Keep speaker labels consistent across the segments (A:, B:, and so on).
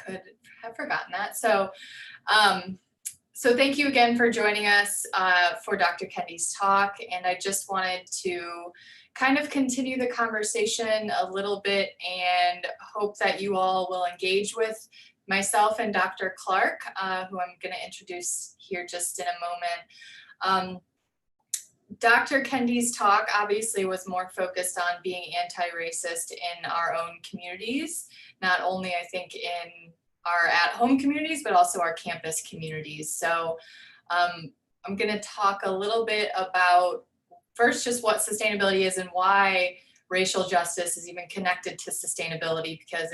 A: could have forgotten that. So thank you again for joining us for Dr. Kendi's talk. And I just wanted to kind of continue the conversation a little bit and hope that you all will engage with myself and Dr. Clark, who I'm going to introduce here just in a moment. Dr. Kendi's talk obviously was more focused on being anti-racist in our own communities, not only I think in our at-home communities, but also our campus communities. So I'm going to talk a little bit about first just what sustainability is and why racial justice is even connected to sustainability, because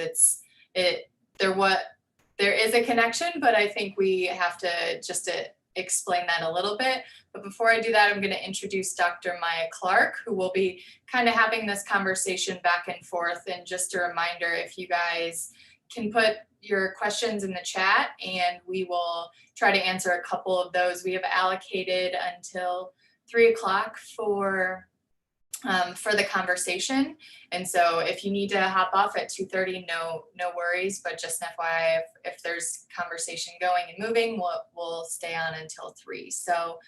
A: there is a connection, but I think we have to just explain that a little bit. But before I do that, I'm going to introduce Dr. Maya Clark, who will be kind of having this conversation back and forth. And just a reminder, if you guys can put your questions in the chat and we will try to answer a couple of those. We have allocated until 3 o'clock for the conversation. And so if you need to hop off at 2:30, no worries, but just an FYI, if there's conversation going and moving, we'll stay on until 3. So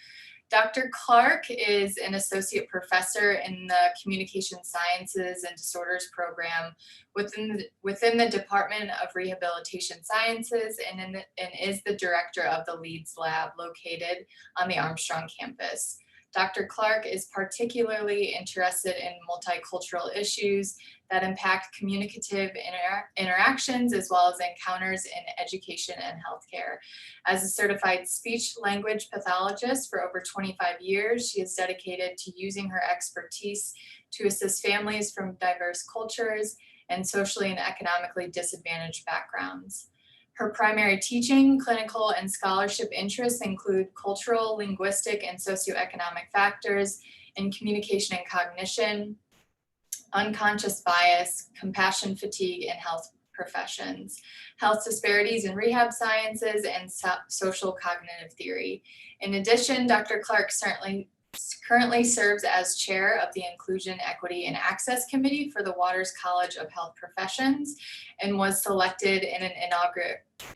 A: Dr. Clark is an associate professor in the Communication Sciences and Disorders program within the Department of Rehabilitation Sciences and is the director of the LEADS lab located on the Armstrong campus. Dr. Clark is particularly interested in multicultural issues that impact communicative interactions as well as encounters in education and healthcare. As a certified speech language pathologist for over 25 years, she is dedicated to using her expertise to assist families from diverse cultures and socially and economically disadvantaged backgrounds. Her primary teaching, clinical, and scholarship interests include cultural, linguistic, and socioeconomic factors in communication and cognition, unconscious bias, compassion fatigue in health professions, health disparities in rehab sciences, and social cognitive theory. In addition, Dr. Clark currently serves as chair of the Inclusion, Equity, and Access Committee for the Waters College of Health Professions and was selected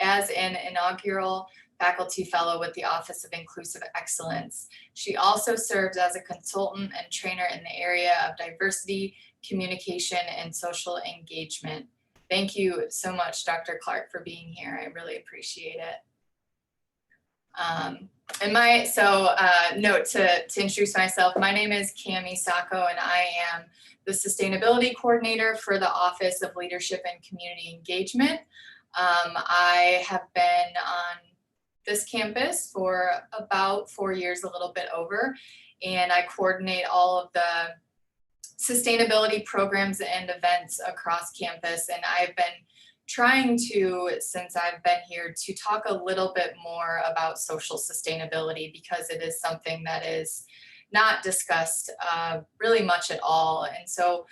A: as an inaugural faculty fellow with the Office of Inclusive Excellence. She also serves as a consultant and trainer in the area of diversity, communication, and social engagement. Thank you so much, Dr. Clark, for being here. I really appreciate it. Note to introduce myself, my name is Cami, Sockow, and I am the Sustainability Coordinator for the Office of Leadership and Community Engagement. I have been on this campus for about 4 years, a little bit over, and I coordinate all of the sustainability programs and events across campus, and I've been trying to, since I've been here, to talk a little bit more about social sustainability because it is something that is not discussed really much at all. And so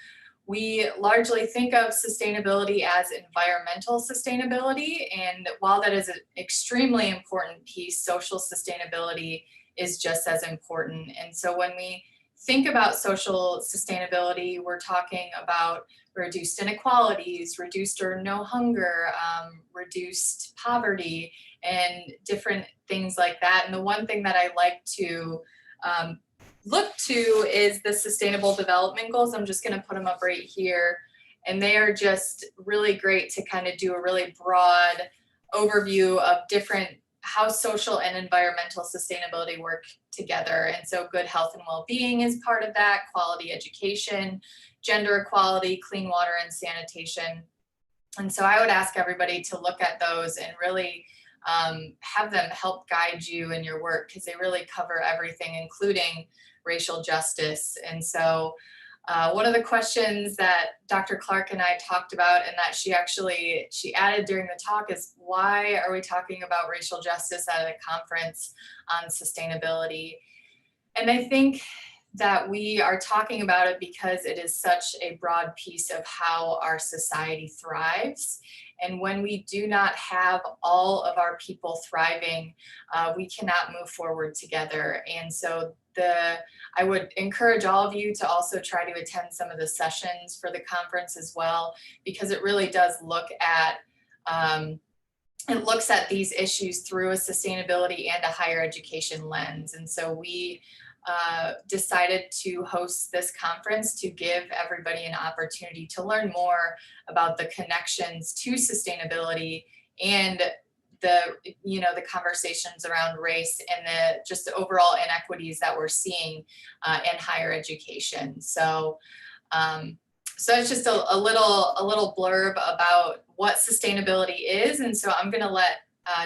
A: we largely think of sustainability as environmental sustainability. And while that is an extremely important piece, social sustainability is just as important. And so when we think about social sustainability, we're talking about reduced inequalities, reduced or no hunger, reduced poverty, and different things like that. And the one thing that I like to look to is the Sustainable Development Goals. I'm just going to put them up right here. And they are just really great to kind of do a really broad overview of how social and environmental sustainability work together. And so good health and well-being is part of that, quality education, gender equality, clean water and sanitation. And so I would ask everybody to look at those and really have them help guide you in your work because they really cover everything, including racial justice. And so one of the questions that Dr. Clark and I talked about and that she added during the talk is, why are we talking about racial justice at a conference on sustainability? And I think that we are talking about it because it is such a broad piece of how our society thrives. And when we do not have all of our people thriving, we cannot move forward together. And so I would encourage all of you to also try to attend some of the sessions for the conference as well, because it really does look at it looks at these issues through a sustainability and a higher education lens. And so we decided to host this conference to give everybody an opportunity to learn more about the connections to sustainability and the conversations around race and the just the overall inequities that we're seeing in higher education. So it's just a little blurb about what sustainability is. And so I'm going to let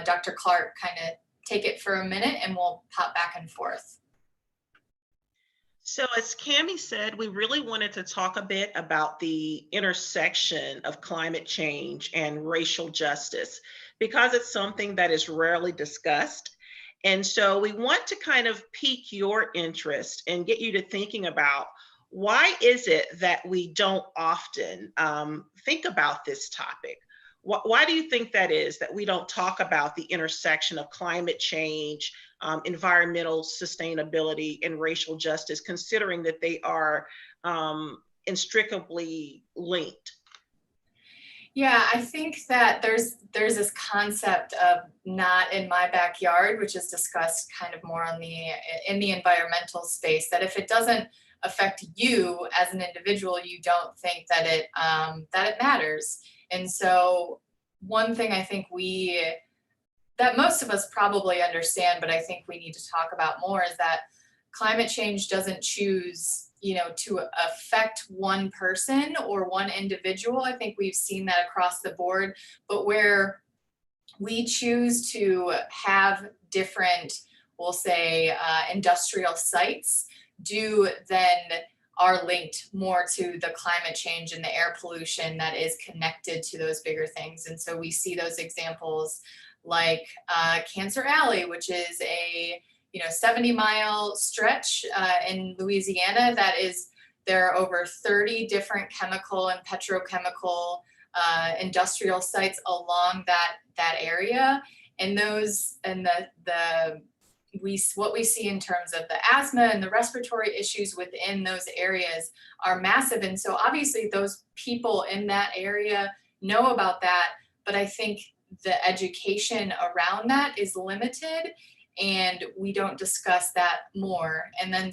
A: Dr. Clark kind of take it for a minute and we'll pop back and forth.
B: So as Cami said, we really wanted to talk a bit about the intersection of climate change and racial justice because it's something that is rarely discussed. And so we want to kind of pique your interest and get you to thinking about why is it that we don't often think about this topic? Why do you think that is, that we don't talk about the intersection of climate change, environmental sustainability, and racial justice, considering that they are inextricably linked?
A: Yeah, I think that there's this concept of not in my backyard, which is discussed kind of more on in the environmental space, that if it doesn't affect you as an individual, you don't think that it matters. And so one thing I think that most of us probably understand, but I think we need to talk about more, is that climate change doesn't choose, to affect one person or one individual. I think we've seen that across the board, but where we choose to have different, we'll say, industrial sites are linked more to the climate change and the air pollution that is connected to those bigger things. And so we see those examples like Cancer Alley, which is a 70-mile stretch in Louisiana there are over 30 different chemical and petrochemical industrial sites along that area. And what we see in terms of the asthma and the respiratory issues within those areas are massive. And so obviously those people in that area know about that, but I think the education around that is limited and we don't discuss that more. And then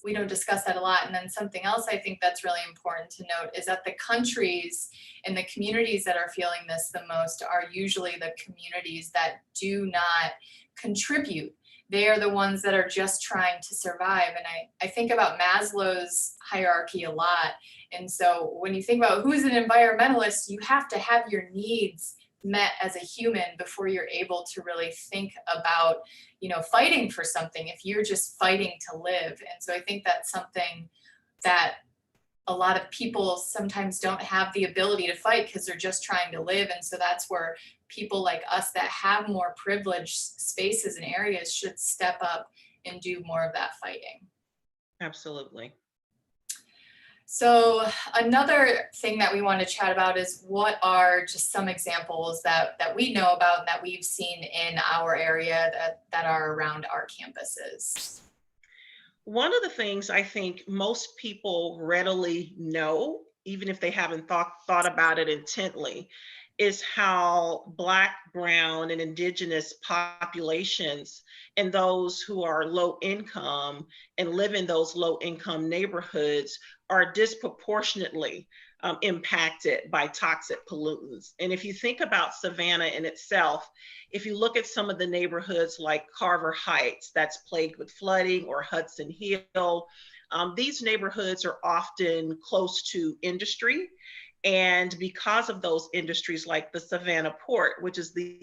A: we don't discuss that a lot. And then something else I think that's really important to note is that the countries and the communities that are feeling this the most are usually the communities that do not contribute. They are the ones that are just trying to survive. And I think about Maslow's hierarchy a lot. And so when you think about who's an environmentalist, you have to have your needs met as a human before you're able to really think about, fighting for something, if you're just fighting to live. And so I think that's something that a lot of people sometimes don't have the ability to fight because they're just trying to live. And so that's where people like us that have more privileged spaces and areas should step up and do more of that fighting.
B: Absolutely.
A: So another thing that we want to chat about is what are just some examples that we know about and that we've seen in our area that are around our campuses.
B: One of the things I think most people readily know, even if they haven't thought about it intently, is how Black, Brown, and Indigenous populations and those who are low income and live in those low income neighborhoods are disproportionately impacted by toxic pollutants. And if you think about Savannah in itself, if you look at some of the neighborhoods like Carver Heights, that's plagued with flooding, or Hudson Hill, these neighborhoods are often close to industry. And because of those industries, like the Savannah port, which is the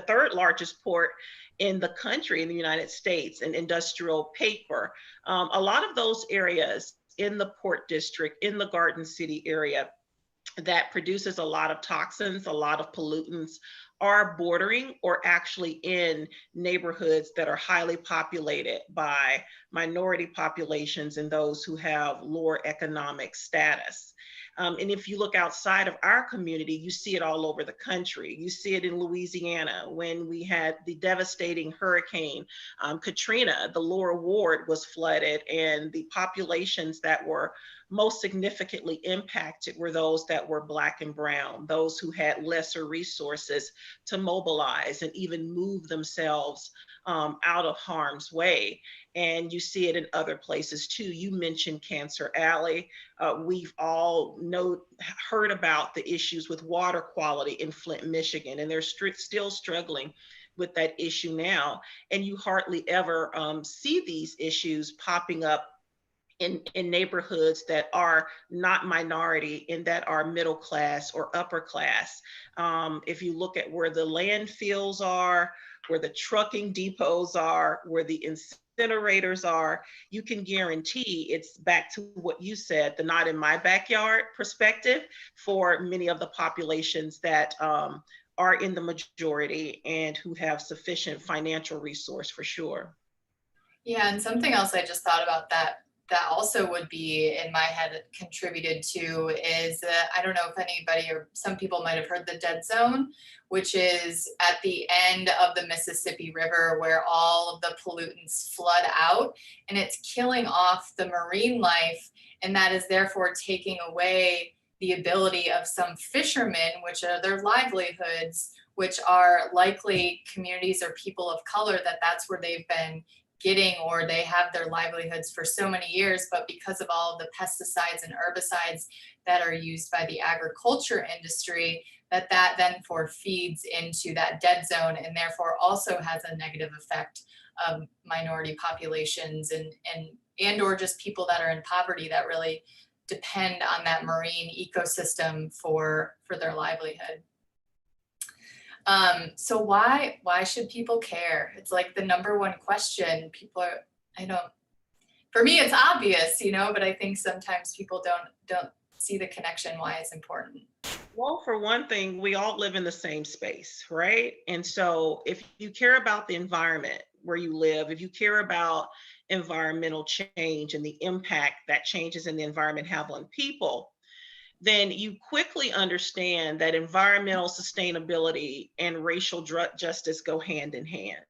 B: third largest port in the country, in the United States, in industrial paper, a lot of those areas in the Port District, in the Garden City area, that produces a lot of toxins, a lot of pollutants, are bordering or actually in neighborhoods that are highly populated by minority populations and those who have lower economic status. And if you look outside of our community, you see it all over the country. You see it in Louisiana when we had the devastating hurricane Katrina. The lower ward was flooded, and the populations that were most significantly impacted were those that were Black and brown, those who had lesser resources to mobilize and even move themselves out of harm's way. And you see it in other places too. You mentioned Cancer Alley. We've all heard about the issues with water quality in Flint, Michigan, and they're still struggling with that issue now. And you hardly ever see these issues popping up in neighborhoods that are not minority and that are middle class or upper class. If you look at where the landfills are, where the trucking depots are, where the incinerators are, you can guarantee it's back to what you said, the not in my backyard perspective for many of the populations that are in the majority and who have sufficient financial resource for sure.
A: Yeah, and something else I just thought about that also would be in my head contributed to is I don't know if anybody or some people might have heard the dead zone, which is at the end of the Mississippi River where all of the pollutants flood out and it's killing off the marine life, and that is therefore taking away the ability of some fishermen, which are their livelihoods, which are likely communities or people of color that's where they've been getting, or they have their livelihoods for so many years, but because of all of the pesticides and herbicides that are used by the agriculture industry, that then feeds into that dead zone and therefore also has a negative effect of minority populations and or just people that are in poverty that really depend on that marine ecosystem for their livelihood. So why should people care? It's like the number one question. People are, for me it's obvious, but I think sometimes people don't see the connection why it's important.
B: Well, for one thing, we all live in the same space, right? And so if you care about the environment where you live, if you care about environmental change and the impact that changes in the environment have on people, then you quickly understand that environmental sustainability and racial justice go hand in hand.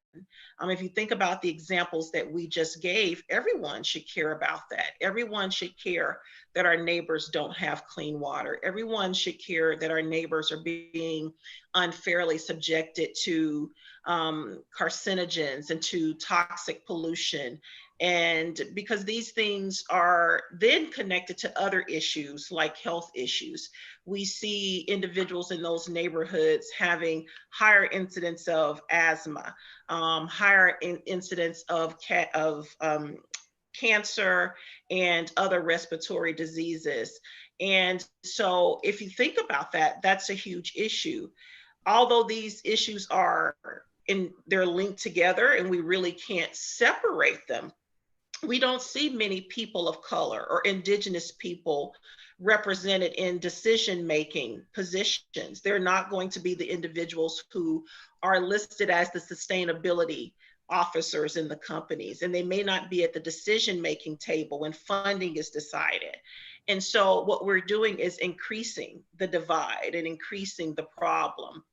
B: If you think about the examples that we just gave, everyone should care about that. Everyone should care that our neighbors don't have clean water. Everyone should care that our neighbors are being unfairly subjected to carcinogens and to toxic pollution. And because these things are then connected to other issues like health issues, we see individuals in those neighborhoods having higher incidence of asthma, higher incidence of cancer and other respiratory diseases. And so if you think about that, that's a huge issue. Although these issues they're linked together and we really can't separate them, we don't see many people of color or indigenous people represented in decision-making positions. They're not going to be the individuals who are listed as the sustainability officers in the companies, and they may not be at the decision-making table when funding is decided. And so what we're doing is increasing the divide and increasing the problem.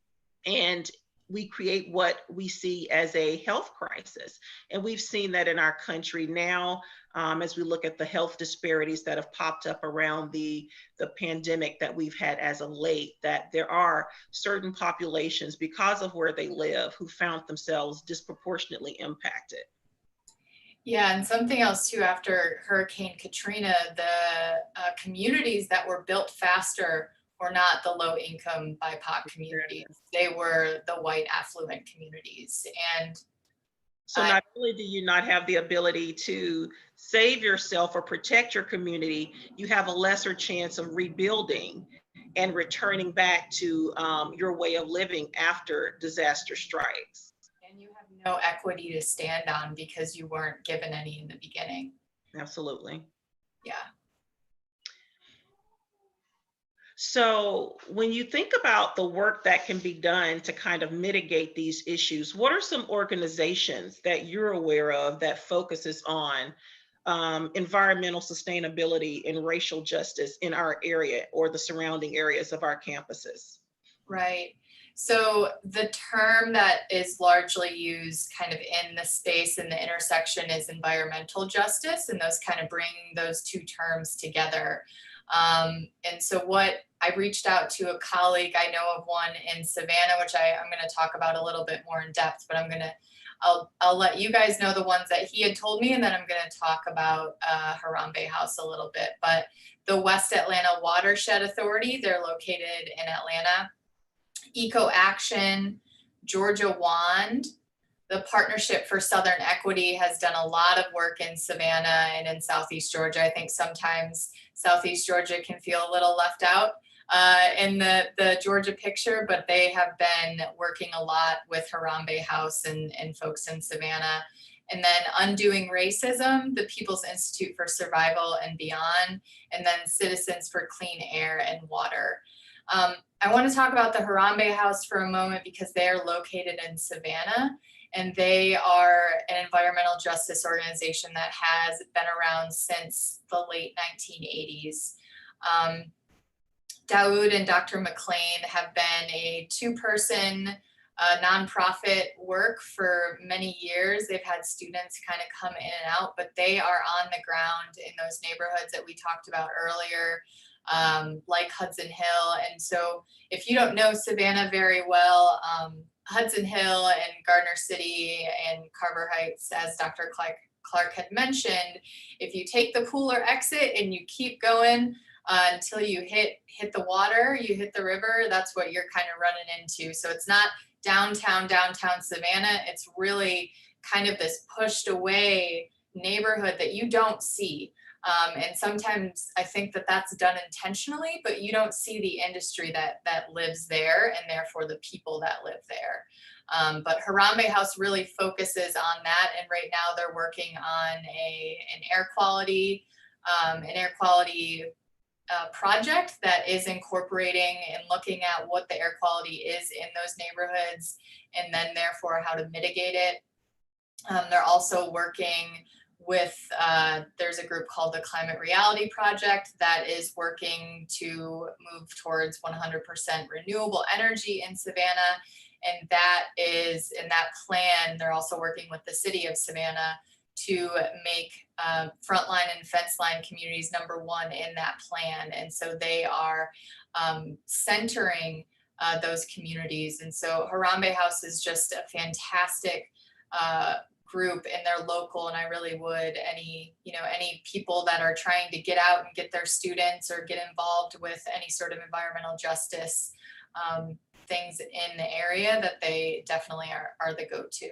B: And we create what we see as a health crisis. And we've seen that in our country now, as we look at the health disparities that have popped up around the pandemic that we've had as of late, that there are certain populations because of where they live who found themselves disproportionately impacted.
A: Yeah, and something else too, after Hurricane Katrina, the communities that were built faster were not the low income BIPOC communities. They were the white affluent communities. And
B: so not only do you not have the ability to save yourself or protect your community, you have a lesser chance of rebuilding and returning back to your way of living after disaster strikes.
A: And you have no equity to stand on because you weren't given any in the beginning.
B: Absolutely.
A: Yeah.
B: So when you think about the work that can be done to kind of mitigate these issues, what are some organizations that you're aware of that focuses on environmental sustainability and racial justice in our area or the surrounding areas of our campuses?
A: Right. So the term that is largely used kind of in the space in the intersection is environmental justice, and those kind of bring those two terms together. And so what I reached out to a colleague, I know of one in Savannah, which I'm going to talk about a little bit more in depth, but I'll let you guys know the ones that he had told me, and then I'm going to talk about Harambe House a little bit. But the West Atlanta Watershed Authority, they're located in Atlanta. Eco Action, Georgia Wand, the Partnership for Southern Equity has done a lot of work in Savannah and in Southeast Georgia. I think sometimes Southeast Georgia can feel a little left out in the Georgia picture, but they have been working a lot with Harambe House and folks in Savannah. And then Undoing Racism, the People's Institute for Survival and Beyond, and then Citizens for Clean Air and Water. I want to talk about the Harambe House for a moment because they are located in Savannah, and they are an environmental justice organization that has been around since the late 1980s. Daoud and Dr. McLean have been a two-person nonprofit work for many years. They've had students kind of come in and out, but they are on the ground in those neighborhoods that we talked about earlier, like Hudson Hill. And so if you don't know Savannah very well, Hudson Hill and Gardner City and Carver Heights, as Dr. Clark had mentioned, if you take the Pooler exit and you keep going until you hit the water, you hit the river, that's what you're kind of running into. So it's not downtown Savannah. It's really kind of this pushed away neighborhood that you don't see. And sometimes I think that that's done intentionally, but you don't see the industry that lives there and therefore the people that live there. But Harambe House really focuses on that. And right now they're working on an air quality project that is incorporating and looking at what the air quality is in those neighborhoods and then therefore how to mitigate it. They're also working with, there's a group called the Climate Reality Project that is working to move towards 100% renewable energy in Savannah. And that is, in that plan, they're also working with the city of Savannah to make frontline and fence line communities #1 in that plan. And so they are centering those communities. And so Harambe House is just a fantastic group, and they're local, and I really would any people that are trying to get out and get their students or get involved with any sort of environmental justice things in the area, that they definitely are the go-to.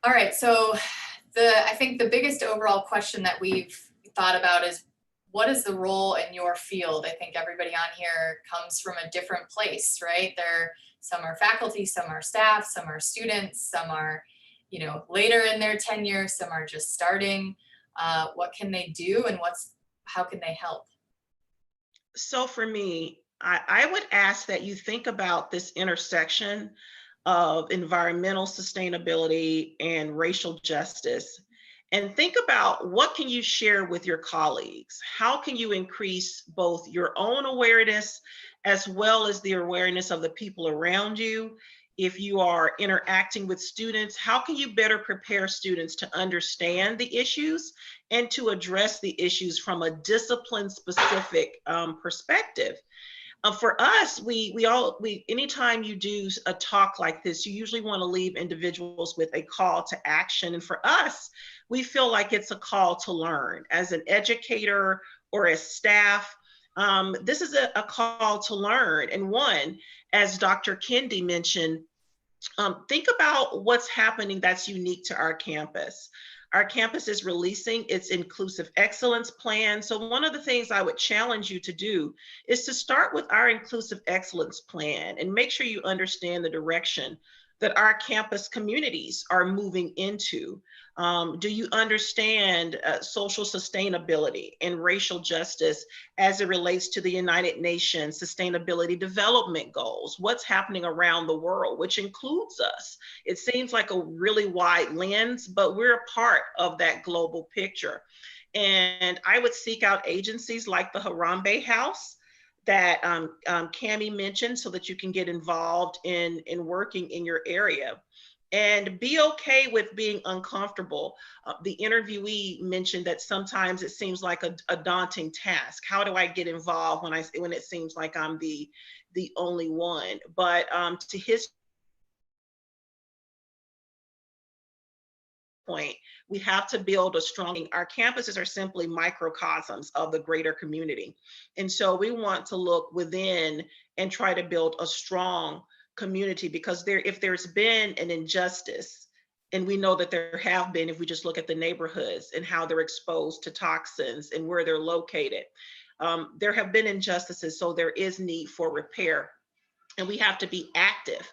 A: All right, so I think the biggest overall question that we've thought about is, what is the role in your field? I think everybody on here comes from a different place, right? Some are faculty, some are staff, some are students, some are, later in their tenure, some are just starting. What can they do, and how can they help?
B: So for me, I would ask that you think about this intersection of environmental sustainability and racial justice, and think about what can you share with your colleagues? How can you increase both your own awareness as well as the awareness of the people around you? If you are interacting with students, how can you better prepare students to understand the issues and to address the issues from a discipline-specific perspective? For us, anytime you do a talk like this, you usually want to leave individuals with a call to action. And for us, we feel like it's a call to learn. As an educator or as staff, this is a call to learn. And one, as Dr. Kendi mentioned, think about what's happening that's unique to our campus. Our campus is releasing its Inclusive Excellence Plan. So one of the things I would challenge you to do is to start with our Inclusive Excellence Plan and make sure you understand the direction that our campus communities are moving into. Do you understand social sustainability and racial justice as it relates to the United Nations Sustainability Development Goals? What's happening around the world, which includes us? It seems like a really wide lens, but we're a part of that global picture. And I would seek out agencies like the Harambe House that Cami mentioned, so that you can get involved in working in your area. And be okay with being uncomfortable. The interviewee mentioned that sometimes it seems like a daunting task. How do I get involved when it seems like I'm the only one? But to his point, we have to build a strong, our campuses are simply microcosms of the greater community. And so we want to look within and try to build a strong community, because if there's been an injustice, and we know that there have been, if we just look at the neighborhoods and how they're exposed to toxins and where they're located, there have been injustices. So there is need for repair. And we have to be active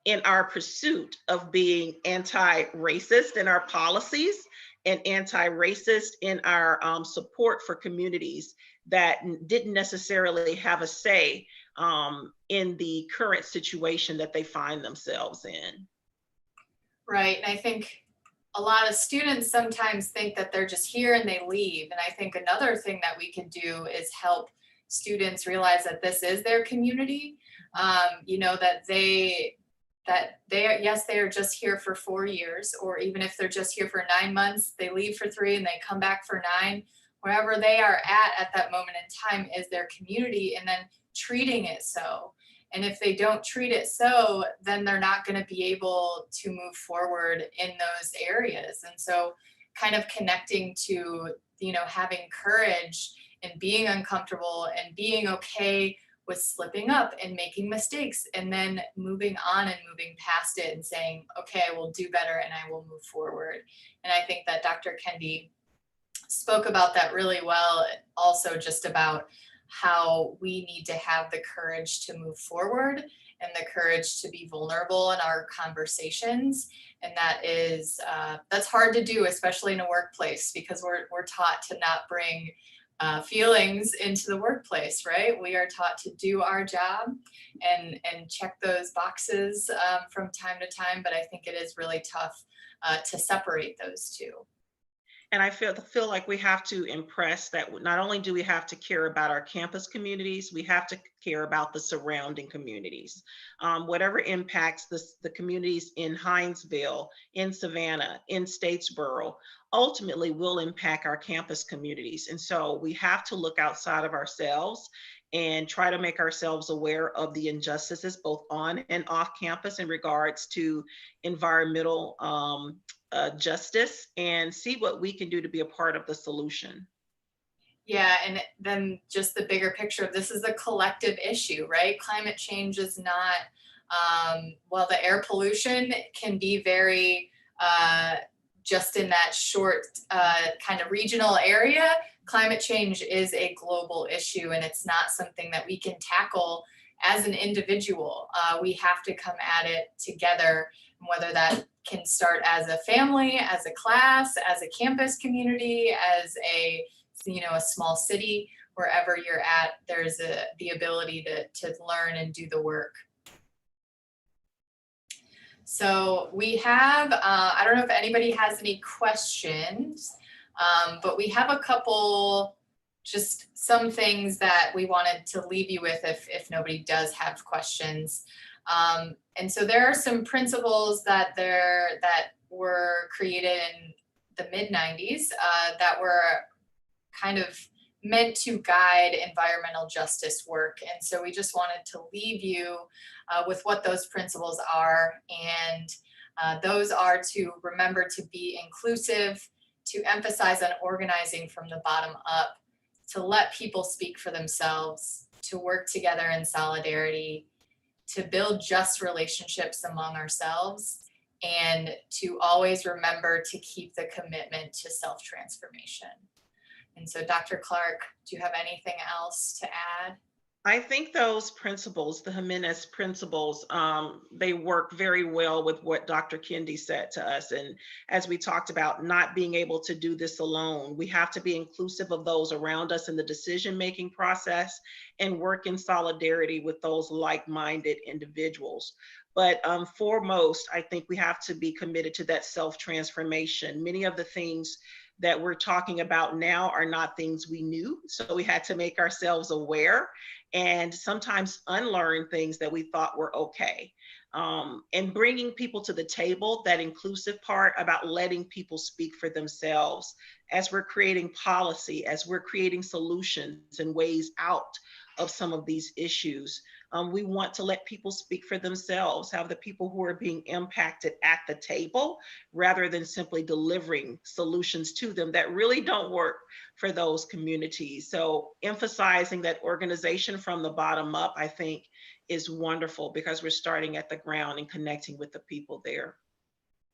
B: in our pursuit of being anti-racist in our policies, and anti-racist in our support for communities that didn't necessarily have a say in the current situation that they find themselves in.
A: Right, and I think a lot of students sometimes think that they're just here and they leave. And I think another thing that we could do is help students realize that this is their community. You know, that they are, yes, they are just here for 4 years, or even if they're just here for 9 months, they leave for 3 and they come back for 9. Wherever they are at that moment in time is their community, and then treating it so. And if they don't treat it so, then they're not going to be able to move forward in those areas. And so kind of connecting to, you know, having courage and being uncomfortable and being okay with slipping up and making mistakes, and then moving on and moving past it and saying, okay, I will do better and I will move forward. And I think that Dr. Kendi spoke about that really well, also just about how we need to have the courage to move forward and the courage to be vulnerable in our conversations. And that is, that's hard to do, especially in a workplace, because we're taught to not bring feelings into the workplace, right? We are taught to do our job and check those boxes from time to time, but I think it is really tough to separate those two.
B: And I feel like we have to impress that not only do we have to care about our campus communities, we have to care about the surrounding communities. Whatever impacts the communities in Hinesville, in Savannah, in Statesboro, ultimately will impact our campus communities. And so we have to look outside of ourselves and try to make ourselves aware of the injustices both on and off campus in regards to environmental justice, and see what we can do to be a part of the solution.
A: Yeah, and then just the bigger picture of this is a collective issue, right? Climate change is not, well, the air pollution can be very just in that short kind of regional area. Climate change is a global issue, and it's not something that we can tackle as an individual. We have to come at it together, whether that can start as a family, as a class, as a campus community, as a, you know, a small city. Wherever you're at, there's the ability to learn and do the work. So we have, I don't know if anybody has any questions, but we have a couple, just some things that we wanted to leave you with if nobody does have questions. And so there are some principles that were created in the mid-90s that were kind of meant to guide environmental justice work. And so we just wanted to leave you with what those principles are. And those are to remember to be inclusive, to emphasize on organizing from the bottom up, to let people speak for themselves, to work together in solidarity, to build just relationships among ourselves, and to always remember to keep the commitment to self-transformation. And so Dr. Clark, do you have anything else to add?
B: I think those principles, the Jimenez principles, they work very well with what Dr. Kendi said to us. And as we talked about, not being able to do this alone, we have to be inclusive of those around us in the decision-making process and work in solidarity with those like-minded individuals. But foremost, I think we have to be committed to that self-transformation. Many of the things that we're talking about now are not things we knew. So we had to make ourselves aware and sometimes unlearn things that we thought were okay. And bringing people to the table, that inclusive part about letting people speak for themselves as we're creating policy, as we're creating solutions and ways out of some of these issues. We want to let people speak for themselves, have the people who are being impacted at the table, rather than simply delivering solutions to them that really don't work for those communities. So emphasizing that organization from the bottom up, I think, is wonderful because we're starting at the ground and connecting with the people there.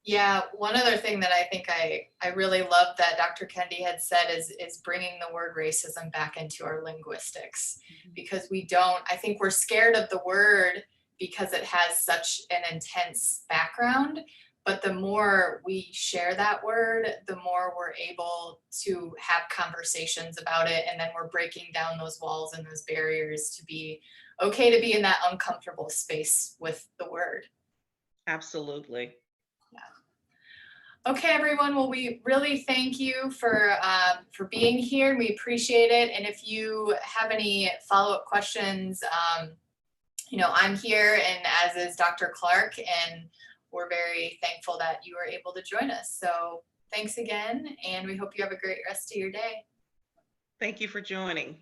A: Yeah, one other thing that I think I really love that Dr. Kendi had said is bringing the word racism back into our linguistics, because we don't, I think we're scared of the word because it has such an intense background. But the more we share that word, the more we're able to have conversations about it. And then we're breaking down those walls and those barriers to be okay to be in that uncomfortable space with the word.
B: Absolutely.
A: Okay, everyone. Well, we really thank you for being here, and we appreciate it. And if you have any follow-up questions, I'm here, and as is Dr. Clark, and we're very thankful that you were able to join us. So thanks again, and we hope you have a great rest of your day.
B: Thank you for joining.